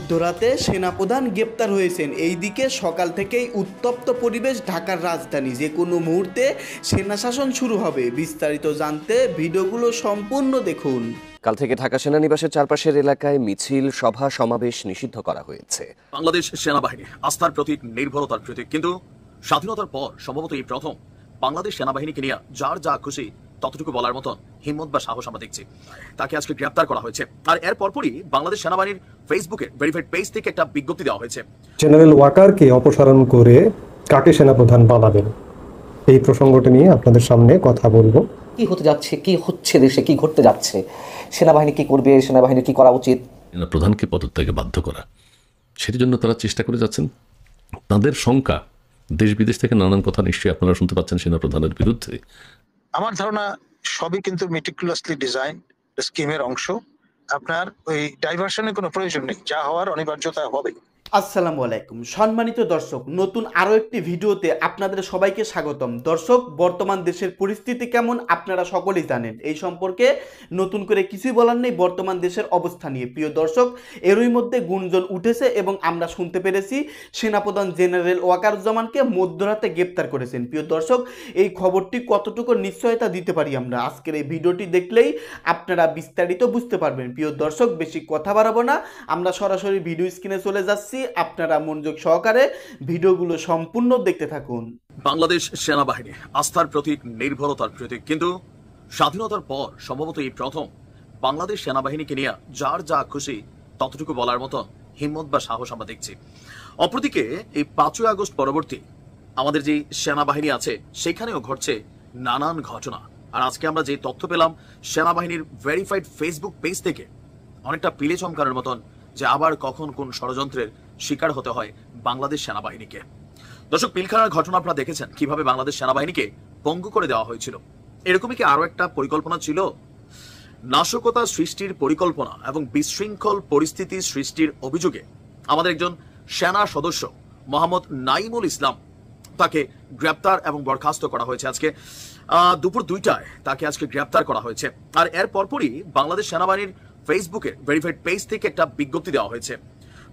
মধ্যরাতে সেনাপ্রধান গ্রেপ্তার হয়েছেন। এইদিকে সকাল থেকেই উত্তপ্ত পরিবেশ ঢাকার রাজধানী, যে কোনো মুহূর্তে সেনা শাসন শুরু হবে। বিস্তারিত জানতে ভিডিওগুলো সম্পূর্ণ দেখুন। কাল থেকে ঢাকা সেনানিবাসের চারপাশের এলাকায় মিছিল, সভা, সমাবেশ নিষিদ্ধ করা হয়েছে। বাংলাদেশ সেনাবাহিনী আস্থার প্রতীক, নির্ভরতার প্রতীক, কিন্তু স্বাধীনতার পর সম্ভবত এই প্রথম বাংলাদেশ সেনাবাহিনীকে নিয়ে যার যা খুশি ততটুকু বলার মতন হিম্মত বা সাহস আমরা দেখছি। তাকে আজকে গ্রেপ্তার করা হয়েছে। আর এর পরপরই বাংলাদেশ সেনাবাহিনীর ফেসবুকে ভেরিফাইড পেজ থেকে একটা বিজ্ঞপ্তি দেওয়া হয়েছে। জেনারেল ওয়াকারকে অপসারণ করে কাকে সেনাপ্রধান বানাবেন, এই প্রসঙ্গটি নিয়ে আপনাদের সামনে কথা বলবো। কি হতে যাচ্ছে, কি হচ্ছে দেশে, কি ঘটতে যাচ্ছে, সেনাবাহিনী কি করবে, সেনাবাহিনীর কি করা উচিত। প্রধানকে পদত্যাগে বাধ্য করা, সেটির জন্য তারা চেষ্টা করে যাচ্ছেন। তাদের শঙ্কা, দেশ বিদেশ থেকে নানান কথা নিশ্চয়ই আপনারা শুনতে পাচ্ছেন সেনা প্রধানের বিরুদ্ধে। আমার ধারণা সবই কিন্তু মেটিকুলাসলি ডিজাইন স্কিমের অংশ। আপনার ওই ডাইভারশনের কোনো প্রয়োজন নেই, যা হওয়ার অনিবার্যতা হবে। আসসালামু আলাইকুম সম্মানিত দর্শক, নতুন আরও একটি ভিডিওতে আপনাদের সবাইকে স্বাগতম। দর্শক, বর্তমান দেশের পরিস্থিতি কেমন আপনারা সকলেই জানেন, এই সম্পর্কে নতুন করে কিছুই বলার নেই। বর্তমান দেশের অবস্থা নিয়ে প্রিয় দর্শক, এরই মধ্যে গুঞ্জন উঠেছে এবং আমরা শুনতে পেরেছি সেনাপ্রধান জেনারেল ওয়াকারুজ্জামানকে মধ্যরাতে গ্রেপ্তার করেছেন। প্রিয় দর্শক, এই খবরটি কতটুকু নিশ্চয়তা দিতে পারি আমরা আজকের এই ভিডিওটি দেখলেই আপনারা বিস্তারিত বুঝতে পারবেন। প্রিয় দর্শক, বেশি কথা বাড়াবো না, আমরা সরাসরি ভিডিও স্ক্রিনে চলে যাচ্ছি। আপনারা মনোযোগ সহকারে ভিডিওগুলো সম্পূর্ণ দেখতে থাকুন। বাংলাদেশ সেনাবাহিনী আস্থার প্রতীক, নির্ভরতার প্রতীক, কিন্তু স্বাধীনতার পর সম্ভবত এই প্রথম বাংলাদেশ সেনাবাহিনীকে নিয়ে যার যা খুশি ততটুকু বলার মতো হিম্মত বা সাহস আমরা দেখছি। অপরদিকে এই 5ই আগস্ট পরবর্তী আমাদের যে সেনাবাহিনী আছে সেখানেও ঘটছে নানান ঘটনা। আর আজকে আমরা যে তথ্য পেলাম সেনাবাহিনীর ভেরিফাইড ফেসবুক পেজ থেকে, অনেকটা পিলে চমকানোর মতন যে আবার কখন কোন ষড়যন্ত্রের শিকার হতে হয় বাংলাদেশ সেনাবাহিনীকে। দর্শক, পিলখানার ঘটনা আপনারা দেখেছেন, কিভাবে বাংলাদেশ সেনাবাহিনীকে পঙ্গু করে দেওয়া হয়েছিল। এরকমই কি আরো একটা পরিকল্পনা ছিল? নাশকতা সৃষ্টির পরিকল্পনা এবং বিশৃঙ্খল পরিস্থিতি সৃষ্টির অভিযোগে আমাদের একজন সেনা সদস্য মোহাম্মদ নাইমুল ইসলাম, তাকে গ্রেপ্তার এবং বরখাস্ত করা হয়েছে। আজকে দুপুর 2টায় তাকে আজকে গ্রেপ্তার করা হয়েছে। আর এর পরপরই বাংলাদেশ সেনাবাহিনীর ফেসবুকে ভেরিফাইড পেজ থেকে একটা বিজ্ঞপ্তি দেওয়া হয়েছে।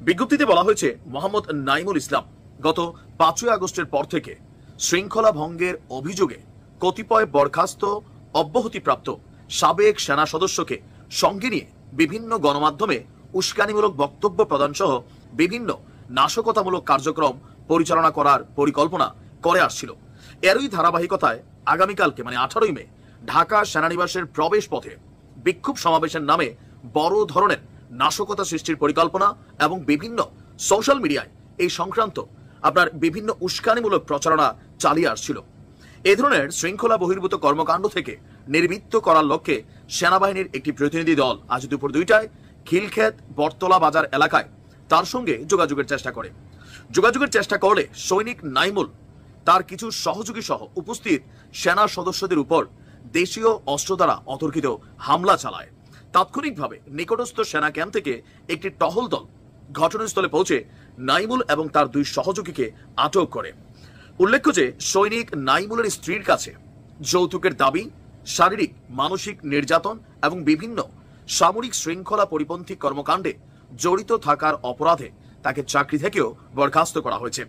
বিজ্ঞপ্তিতে বলা হয়েছে মোহাম্মদ নাইমুল ইসলাম গত 5ই আগস্টের পর থেকে শৃঙ্খলা ভঙ্গের অভিযোগে কতিপয় বরখাস্ত অব্যাহতিপ্রাপ্ত সাবেক সেনা সদস্যকে সঙ্গে নিয়ে বিভিন্ন গণমাধ্যমে উস্কানিমূলক বক্তব্য প্রদান সহ বিভিন্ন নাশকতামূলক কার্যক্রম পরিচালনা করার পরিকল্পনা করে আসছিল। এরই ধারাবাহিকতায় আগামীকালকে মানে 18ই মে ঢাকা সেনানিবাসের প্রবেশ পথে বিক্ষোভ সমাবেশের নামে বড় ধরনের নাশকতা সৃষ্টির পরিকল্পনা এবং বিভিন্ন সোশ্যাল মিডিয়ায় এই সংক্রান্ত আপনার বিভিন্ন উস্কানিমূলক প্রচারণা চালিয়ে আসছিল। এই ধরনের শৃঙ্খলা বহির্ভূত কর্মকাণ্ড থেকে নির্বৃত্ত করার লক্ষ্যে সেনাবাহিনীর একটি প্রতিনিধি দল আজ দুপুর 2টায় খিলক্ষেত বটতলা বাজার এলাকায় তার সঙ্গে যোগাযোগের চেষ্টা করলে সৈনিক নাইমুল তার কিছু সহযোগী সহ উপস্থিত সেনা সদস্যদের উপর দেশীয় অস্ত্র দ্বারা অতর্কিত হামলা চালায়। তাৎক্ষণিকভাবে নিকটস্থ সেনা ক্যাম্প থেকে একটি টহল দল ঘটনাস্থলে পৌঁছে নাইমুল এবং তার 2 সহযোগীকে আটক করে। উল্লেখ্য যে সৈনিক নাইমুলের স্ত্রীর কাছে যৌতুকের দাবি, শারীরিক মানসিক নির্যাতন এবং বিভিন্ন সামরিক শৃঙ্খলা পরিপন্থী কর্মকাণ্ডে জড়িত থাকার অপরাধে তাকে চাকরি থেকেও বরখাস্ত করা হয়েছে।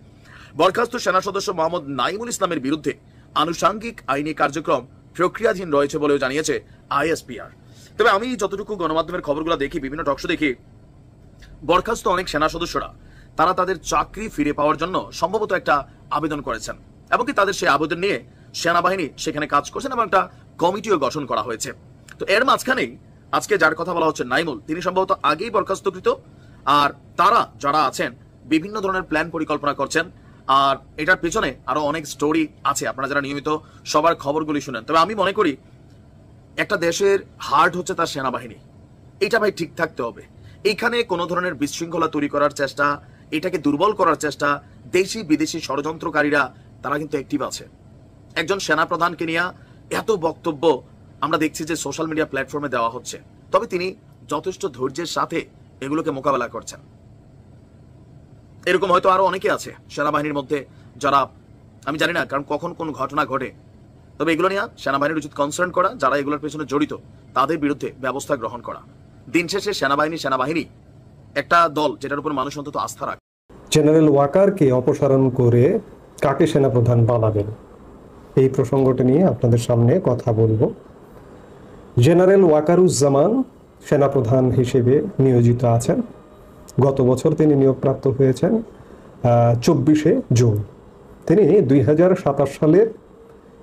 বরখাস্ত সেনা সদস্য মোহাম্মদ নাইমুল ইসলামের বিরুদ্ধে আনুষাঙ্গিক আইনি কার্যক্রম প্রক্রিয়াধীন রয়েছে বলেও জানিয়েছে আইএসপিআর। তবে আমি যতটুকু গণমাধ্যমের খবরগুলো দেখি, বিভিন্ন টকশো দেখি, বরখাস্ত অনেক সেনা সদস্যরা তারা তাদের চাকরি ফিরে পাওয়ার জন্য সম্ভবত একটা আবেদন করেছেন এবং কি তাদের সেই আবেদন নিয়ে সেনাবাহিনী সেখানে কাজ করছেন এবং একটা কমিটিও গঠন করা হয়েছে। তো এর মাঝখানেই আজকে যার কথা বলা হচ্ছে নাইমুল, তিনি সম্ভবত আগেই বরখাস্তকৃত। আর তারা যারা আছেন বিভিন্ন ধরনের প্ল্যান পরিকল্পনা করছেন। আর এটার পেছনে আরো অনেক স্টোরি আছে, আপনারা যারা নিয়মিত সবার খবরগুলি শুনেন। তবে আমি মনে করি একটা দেশের হার্ট হচ্ছে তার সেনাবাহিনী, এটা ভাই ঠিক থাকতে হবে। এইখানে কোনো ধরনের বিশৃঙ্খলা তৈরি করার চেষ্টা, এটাকে দুর্বল করার চেষ্টা, দেশি বিদেশি ষড়যন্ত্রকারীরা তারা কিন্তু অ্যাক্টিভ আছে। একজন সেনাপ্রধানকে নিয়ে এত বক্তব্য আমরা দেখছি যে সোশ্যাল মিডিয়া প্ল্যাটফর্মে দেওয়া হচ্ছে, তবে তিনি যথেষ্ট ধৈর্যের সাথে এগুলোকে মোকাবেলা করছেন। এরকম হয়তো আরো অনেকে আছে সেনাবাহিনীর মধ্যে যারা, আমি জানি না কারণ কখন কোন ঘটনা ঘটে, তবে এগুলো নিয়ে সেনাবাহিনীর উচিত কনসার্ন করা, যারা এগুলোর পেছনে জড়িত তাদের বিরুদ্ধে ব্যবস্থা গ্রহণ করা। দিন শেষে সেনাবাহিনী একটা দল যেটার উপর মানুষ অন্তত আস্থা রাখে। জেনারেল ওয়াকারকে অপসারণ করে কাকে সেনাপ্রধান বানাবেন, এই প্রসঙ্গটি নিয়ে আপনাদের সামনে কথা বলবো। জেনারেল ওয়াকারুজ্জামান সেনাপ্রধান হিসেবে নিয়োজিত আছেন। গত বছর তিনি নিয়োগপ্রাপ্ত হয়েছেন 24শে জুন। তিনি 2027 সালের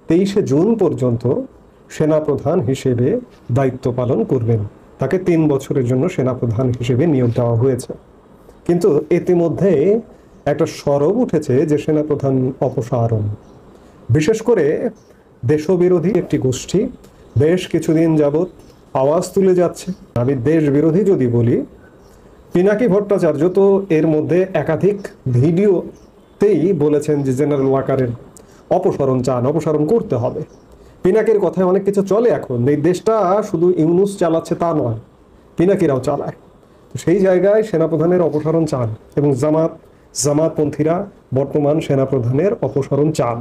23শে জুন পর্যন্ত সেনাপ্রধান হিসেবে দায়িত্ব পালন করবেন। তাকে 3 বছরের জন্য সেনাপ্রধান হিসেবে নিয়োগ দেওয়া হয়েছে। কিন্তু ইতিমধ্যে একটা সরব উঠেছে যে সেনাপ্রধান অপসারণ। বিশেষ করে দেশবিরোধী একটি গোষ্ঠী বেশ কিছুদিন যাবৎ আওয়াজ তুলে যাচ্ছে। আমি দেশ বিরোধী যদি বলি, পিনাকি ভট্টাচার্য তো এর মধ্যে একাধিক ভিডিওতেই বলেছেন যে জেনারেল ওয়াকারের অপসারণ চান, অপসারণ করতে হবে। পিনাকির কথায় অনেক কিছু চলে এখন। এই দেশটা শুধু ইউনুস চালাচ্ছে তা নয়, পিনাকিরাও চালায়। তো সেই জায়গায় সেনাপ্রধানের অপসারণ চান এবং জামাতপন্থীরা বর্তমান সেনাপ্রধানের অপসারণ চান।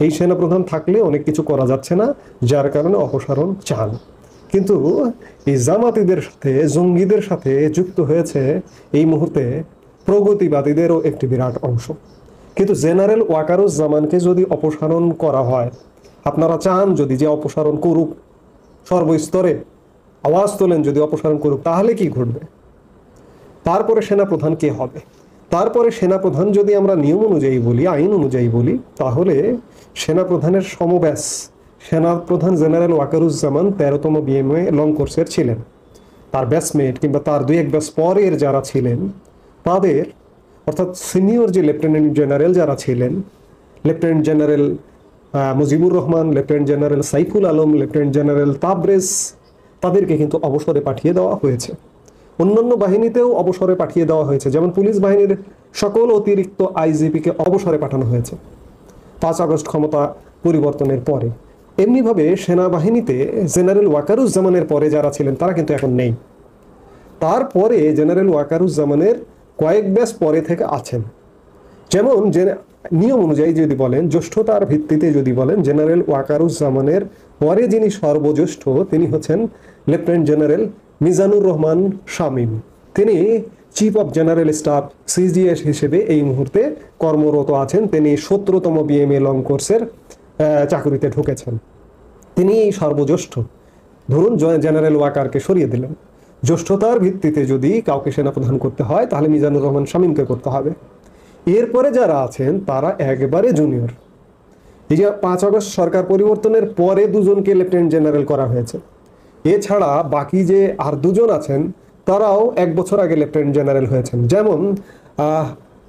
এই সেনাপ্রধান থাকলে অনেক কিছু করা যাচ্ছে না, যার কারণে অপসারণ চান। কিন্তু এই জামাতিদের সাথে, জঙ্গিদের সাথে যুক্ত হয়েছে এই মুহূর্তে প্রগতিবাদীদেরও একটি বিরাট অংশ। কিন্তু জেনারেল ওয়াকারুজ্জামানকে যদি অপসারণ করা হয়, আপনারা চান যদি যে অপসারণ করুক, সর্বস্তরে আওয়াজ তোলেন যদি অপসারণ করুক, তাহলে কি ঘটবে? তারপরে সেনাপ্রধান কে হবে? তারপরে সেনাপ্রধান যদি আমরা নিয়ম অনুযায়ী বলি, আইন অনুযায়ী বলি, তাহলে সেনাপ্রধানের সমব্যাস সেনাপ্রধান জেনারেল ওয়াকারুজ্জামান 13তম বিএমএ লং কোর্সের ছিলেন। তার ব্যাচমেট কিংবা তার 2-1 ব্যাচ পরের যারা ছিলেন তাদের, অর্থাৎ সিনিয়র যে লেফটেন্যান্ট জেনারেল যারা ছিলেন, lieutenant general Mujibur Rahman, lieutenant general Saiful Alam, lieutenant general Tabrez, তাদেরকে কিন্তু অবসরে পাঠিয়ে দেওয়া হয়েছে। অন্যান্য বাহিনীতেও অবসরে পাঠিয়ে দেওয়া হয়েছে। যেমন পুলিশ বাহিনীর সকল অতিরিক্ত আইজিপিকে অবসরে পাঠানো হয়েছে 5 আগস্ট ক্ষমতা পরিবর্তনের পরে। এমনিভাবে সেনাবাহিনীতে জেনারেল ওয়াকারুজ্জামানের পরে যারা ছিলেন তারা কিন্তু এখন নেই। তারপরে জেনারেল ওয়াকারুজ্জামানের কয়েক ব্যাচ পরে থেকে আছেন। যেমন যে নিয়ম অনুযায়ী যদি বলেন, জ্যেষ্ঠতার ভিত্তিতে যদি বলেন, জেনারেল ওয়াকারুজ্জামানের পরে যিনি সর্বজ্যেষ্ঠ তিনি হচ্ছেন লেফটেন্যান্ট জেনারেল মিজানুর রহমান শামীম। তিনি chief of general staff CGS হিসেবে এই মুহূর্তে কর্মরত আছেন। তিনি 17তম বিএমএ লং কোর্সের চাকরিতে ঢুকেছেন। তিনি সর্বজ্যেষ্ঠ। ধরুন জেনারেল ওয়াকারকে সরিয়ে দিলেন, জ্যেষ্ঠতার ভিত্তিতে যদি কাউকে সেনাপ্রধান করতে হয় তাহলে মিজানুর রহমান শামীমকে করতে হবে। এরপরে যারা আছেন তারা একেবারে জুনিয়র। এই যে 5 আগস্ট সরকার পরিবর্তনের পরে 2জনকে লেফটেন্যান্ট জেনারেল করা হয়েছে। এছাড়া বাকি যে আর 2জন আছেন তারাও 1 বছর আগে লেফটেন্যান্ট জেনারেল হয়েছেন। যেমন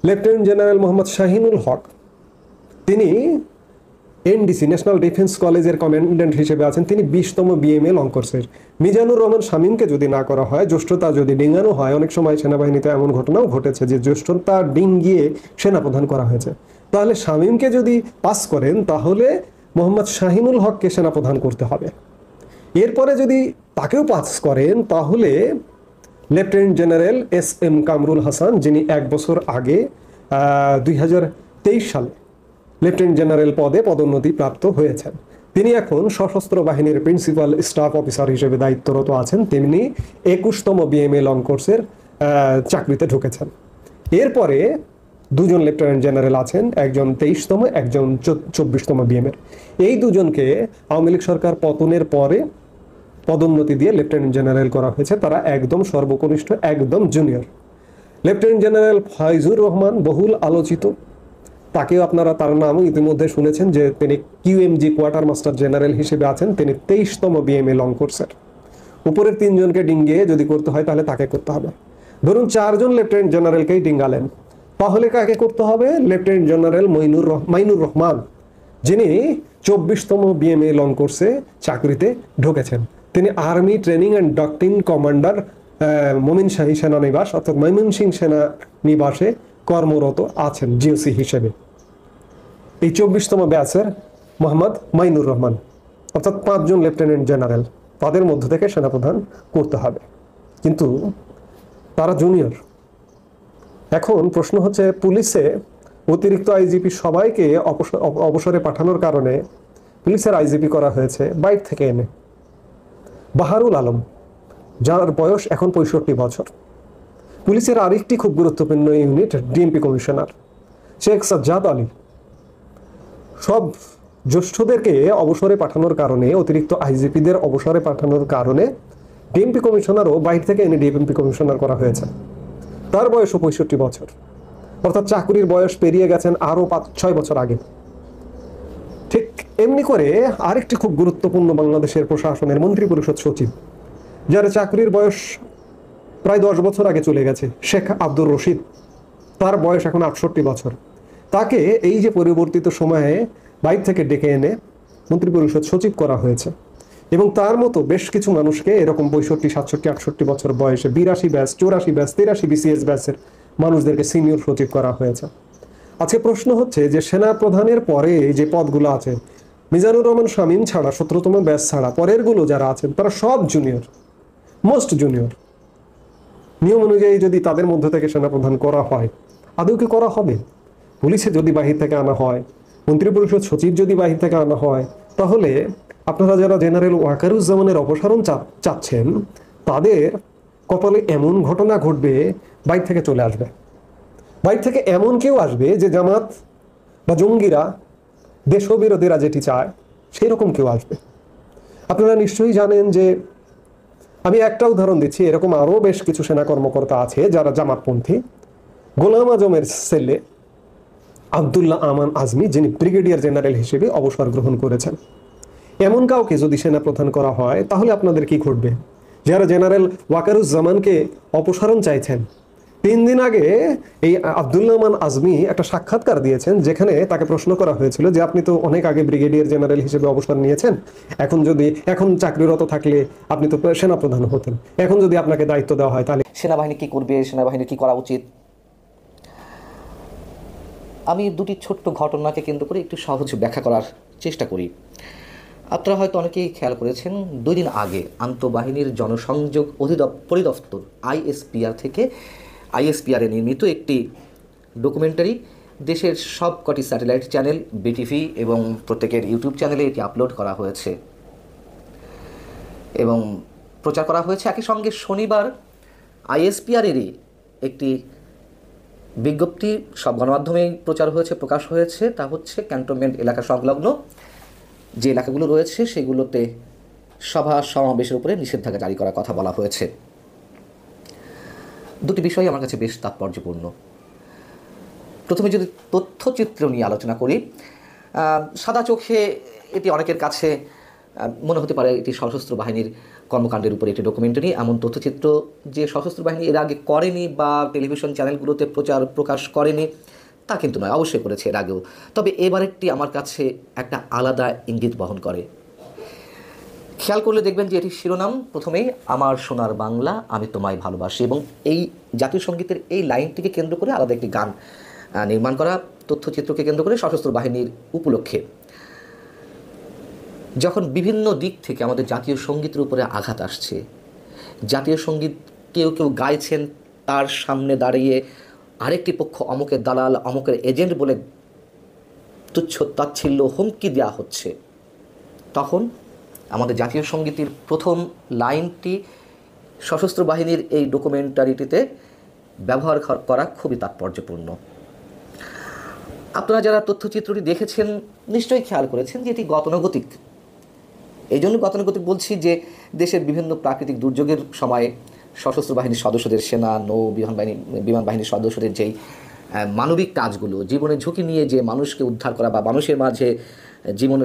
লেফটেন্যান্ট জেনারেল মোহাম্মদ শাহিনুল হক, তিনি এনডিসি ন্যাশনাল ডিফেন্স কলেজের কমান্ড্যান্ট হিসেবে আছেন। তিনি 20তম বিএমএ লং কোর্সের। মিজানুর রহমান শামীমকে যদি না করা হয়, জ্যেষ্ঠতা যদি ডিঙ্গানো হয়, অনেক সময় সেনাবাহিনীতে এমন ঘটনাও ঘটেছে যে জ্যেষ্ঠতা ডিঙ্গিয়ে সেনাপ্রধান করা হয়েছে, তাহলে শামীমকে যদি পাস করেন তাহলে মোহাম্মদ শাহিনুল হককে সেনাপ্রধান করতে হবে। এরপরে যদি তাকেও পাস করেন তাহলে lieutenant general SM Kamrul Hasan, যিনি 1 বছর আগে 2023 সালে লেফটেন্যান্ট জেনারেল পদে পদোন্নতি প্রাপ্ত হয়েছেন, তিনি এখন সশস্ত্র বাহিনীর প্রিন্সিপাল স্টাফ অফিসার হিসেবে দায়িত্বরত আছেন। তিনি 21তম বিএমএ লং কোর্সের চাকরিতে ঢুকেছেন। এরপরে 2জন লেফটেন্যান্ট জেনারেল আছেন, একজন 23তম, একজন 24তম বিএমএর। এই 2জনকে আওয়ামী লীগ সরকার পতনের পরে পদোন্নতি দিয়ে লেফটেন্যান্ট জেনারেল করা হয়েছে। তারা একদম সর্বকনিষ্ঠ, একদম junior. Lieutenant general Faizur Rahman বহুল আলোচিত, তাকেও আপনারা তার নামও ইতিমধ্যে শুনেছেন যে তিনি QMG কোয়ার্টার মাস্টার জেনারেল হিসেবে আছেন। তিনি 23তম বিএমএ লং কোর্সের। উপরের 3জনকে ডিঙ্গিয়ে যদি করতে হয় তাহলে তাকে করতে হবে। ধরুন 4জন লেফটেন্যান্ট জেনারেলকেই ডিঙ্গালেন, তাহলে কাকে করতে হবে? লেফটেন্যান্ট জেনারেল মাইনুর রহমান, যিনি 24তম বিএমএ লং কোর্সে চাকরিতে ঢুকেছেন। তিনি army training and doctrine commander Mominshahi সেনানিবাস অর্থাৎ ময়মনসিংহ সেনানিবাসে কর্মরত আছেন GOC হিসেবে। এই 24তম ব্যাচের মোহাম্মদ মাইনুর রহমান, অর্থাৎ 5জন লেফটেন্যান্ট জেনারেল, তাদের মধ্য থেকে সেনাপ্রধান করতে হবে। কিন্তু তারা জুনিয়র। এখন প্রশ্ন হচ্ছে, পুলিশে অতিরিক্ত আইজিপি সবাইকে অবসরে পাঠানোর কারণে পুলিশের আইজিপি করা হয়েছে বাইরে থেকে এনে বাহারুল আলম, যার বয়স এখন 65 বছর। পুলিশের আরেকটি খুব গুরুত্বপূর্ণ unit DMP commissioner Sheikh Sajjad Ali সব জ্যেষ্ঠদেরকে অবসরে পাঠানোর কারণে, অতিরিক্ত আইজিপিদের অবসরে পাঠানোর কারণে ডিএমপি কমিশনারও বাইরে থেকে এনে ডিএমপি কমিশনার করা হয়েছে। তার বয়সও 65 বছর, অর্থাৎ চাকুরির বয়স পেরিয়ে গেছেন আরও 5-6 বছর আগে। ঠিক এমনি করে আরেকটি খুব গুরুত্বপূর্ণ বাংলাদেশের প্রশাসনের মন্ত্রী পরিষদ সচিব, যার চাকরির বয়স প্রায় 10 বছর আগে চলে গেছে, শেখ আব্দুর রশিদ, তার বয়স এখন 68 বছর। তাকে এই যে পরিবর্তিত সময়ে বাইরে থেকে ডেকে এনে মন্ত্রী পরিষদ সচিব করা হয়েছে। এবং তার মতো বেশ কিছু মানুষকে এরকম 65, 67, 68 বছর বয়সে 82 ব্যাচ, 84 ব্যাচ, 83 বিসিএস ব্যাচের মানুষদেরকে সিনিয়র সচিব করা হয়েছে। আজকে প্রশ্ন হচ্ছে যে সেনা প্রধানের পরে যে পদগুলো আছে, মিজানুর রহমান শামীম ছাড়া 17তম ব্যাচ ছাড়া পরেরগুলো যারা আছেন তারা সব জুনিয়র, মোস্ট জুনিয়র। নিয়ম অনুযায়ী যদি তাদের মধ্য থেকে সেনাপ্রধান করা হয়, আদৌ কি করা হবে? পুলিশে যদি বাহির থেকে আনা হয়, মন্ত্রী পরিষদ সচিব যদি বাহির থেকে আনা হয়, তাহলে আপনারা যারা জেনারেল ওয়াকারুজ্জামানের অপসারণ চাচ্ছেন তাদের কপালে এমন ঘটনা ঘটবে, বাইরে থেকে চলে আসবে। বাইরে থেকে এমন কেউ আসবে যে জামাত বা জঙ্গিরা, দেশবিরোধীরা যেটি চায় সেই রকম কেউ আসবে। আপনারা নিশ্চয়ই জানেন যে, আমি একটা উদাহরণ দিচ্ছি, এরকম আরও বেশ কিছু সেনা কর্মকর্তা আছে যারা জামাতপন্থী। গোলাম আজমের ছেলে আব্দুল্লাহ আমান আজমি, যিনি ব্রিগেডিয়ার জেনারেল হিসেবে অবসর গ্রহণ করেছেন, এমন কাউকে যদি সেনাপ্রধান করা হয় তাহলে আপনাদের কি ঘটবে? যারা জেনারেল ওয়াকারুজ্জামানকে অপসারণ চাইছেন, 3 দিন আগে এই আব্দুল্লাহ আমান আজমি একটা সাক্ষাৎকার দিয়েছেন, যেখানে তাকে প্রশ্ন করা হয়েছিল যে আপনি তো অনেক আগে ব্রিগেডিয়ার জেনারেল হিসেবে অবসর নিয়েছেন, এখন চাকরিরত থাকলে আপনি তো সেনাপ্রধান হতেন, এখন যদি আপনাকে দায়িত্ব দেওয়া হয় তাহলে সেনাবাহিনী কি করবে, সেনাবাহিনীর কি করা উচিত? আমি দুটি ছোট্ট ঘটনাকে কেন্দ্র করে একটু সহজ ব্যাখ্যা করার চেষ্টা করি। আপনারা হয়তো অনেকেই খেয়াল করেছেন, 2 দিন আগে আন্তঃবাহিনীর জনসংযোগ পরিদপ্তর আইএসপিআরে নির্মিত একটি ডকুমেন্টারি দেশের সব কটি স্যাটেলাইট চ্যানেল, বিটিভি এবং প্রত্যেকের ইউটিউব চ্যানেলে এটি আপলোড করা হয়েছে এবং প্রচার করা হয়েছে। একই সঙ্গে শনিবার আইএসপিআরেরই একটি বিজ্ঞপ্তি সব গণমাধ্যমেই প্রকাশ হয়েছে। তা হচ্ছে ক্যান্টনমেন্ট এলাকা সংলগ্ন যে এলাকাগুলো রয়েছে সেগুলোতে সভা সমাবেশের উপরে নিষেধাজ্ঞা জারি করার কথা বলা হয়েছে। দুটি বিষয় আমার কাছে বেশ তাৎপর্যপূর্ণ। প্রথমে যদি তথ্যচিত্র নিয়ে আলোচনা করি, সাদা চোখে এটি অনেকের কাছে মনে হতে পারে এটি সশস্ত্র বাহিনীর কর্মকাণ্ডের উপরে একটি ডকুমেন্টারি। এমন তথ্যচিত্র যে সশস্ত্র বাহিনী এর আগে করেনি বা টেলিভিশন চ্যানেলগুলোতে প্রকাশ করেনি তা কিন্তু নয়, অবশ্যই করেছে এর আগেও। তবে এবারেরটি আমার কাছে একটা আলাদা ইঙ্গিত বহন করে। খেয়াল করলে দেখবেন যে এটির শিরোনাম প্রথমেই আমার সোনার বাংলা, আমি তোমায় ভালোবাসি, এবং এই জাতীয় সঙ্গীতের এই লাইনটিকে কেন্দ্র করে আলাদা একটি গান নির্মাণ করা, তথ্যচিত্রকে কেন্দ্র করে সশস্ত্র বাহিনীর উপলক্ষে। যখন বিভিন্ন দিক থেকে আমাদের জাতীয় সঙ্গীতের উপরে আঘাত আসছে, জাতীয় সঙ্গীত কেউ গাইছেন, তার সামনে দাঁড়িয়ে আরেকটি পক্ষ অমুকের দালাল, অমুকের এজেন্ট বলে তুচ্ছ তাচ্ছিল্য হুমকি দেওয়া হচ্ছে, তখন আমাদের জাতীয় সঙ্গীতের প্রথম লাইনটি সশস্ত্র বাহিনীর এই ডকুমেন্টারিটিতে ব্যবহার করা খুবই তাৎপর্যপূর্ণ। আপনারা যারা তথ্যচিত্রটি দেখেছেন নিশ্চয়ই খেয়াল করেছেন যে এটি গতানুগতিক। এই জন্য গতানুগতিক বলছি যে দেশের বিভিন্ন প্রাকৃতিক দুর্যোগের সময় সশস্ত্র বাহিনীর সদস্যদের, সেনা, নৌ, বিমান বাহিনীর সদস্যদের যেই মানবিক কাজগুলো, জীবনের ঝুঁকি নিয়ে যে মানুষকে উদ্ধার করা বা মানুষের মাঝে জীবন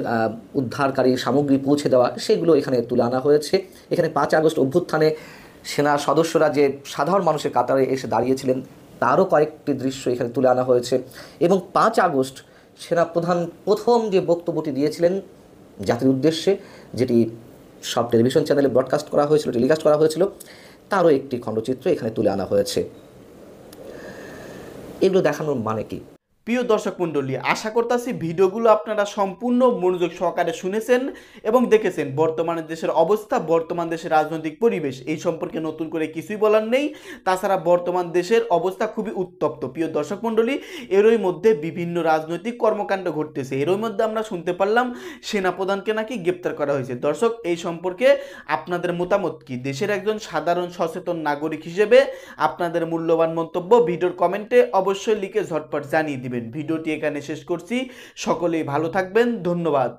উদ্ধারকারী সামগ্রী পৌঁছে দেওয়া, সেগুলো এখানে তুলে আনা হয়েছে। এখানে 5 আগস্ট অভ্যুত্থানে সেনা সদস্যরা যে সাধারণ মানুষের কাতারে এসে দাঁড়িয়েছিলেন তারও কয়েকটি দৃশ্য এখানে তুলে আনা হয়েছে। এবং 5 আগস্ট সেনাপ্রধান প্রথম যে বক্তব্যটি দিয়েছিলেন জাতির উদ্দেশ্যে, যেটি সব টেলিভিশন চ্যানেলে টেলিকাস্ট করা হয়েছিল, তারও একটি খণ্ডচিত্র এখানে তুলে আনা হয়েছে। এগুলো দেখানোর মানে কি? প্রিয় দর্শক মণ্ডলী, আশা করতেছি ভিডিওগুলো আপনারা সম্পূর্ণ মনোযোগ সহকারে শুনেছেন এবং দেখেছেন। বর্তমানে দেশের অবস্থা, বর্তমান দেশের রাজনৈতিক পরিবেশ এই সম্পর্কে নতুন করে কিছুই বলার নেই। তাছাড়া বর্তমান দেশের অবস্থা খুবই উত্তপ্ত। প্রিয় দর্শক মণ্ডলী, এরই মধ্যে বিভিন্ন রাজনৈতিক কর্মকাণ্ড ঘটতেছে। এরই মধ্যে আমরা শুনতে পারলাম সেনাপ্রধানকে নাকি গ্রেপ্তার করা হয়েছে। দর্শক, এই সম্পর্কে আপনাদের মতামত কি? দেশের একজন সাধারণ সচেতন নাগরিক হিসেবে আপনাদের মূল্যবান মন্তব্য ভিডিওর কমেন্টে অবশ্যই লিখে ঝটপট জানিয়ে দিবেন। ভিডিওটি এখানে শেষ করছি। সকলেই ভালো থাকবেন। ধন্যবাদ।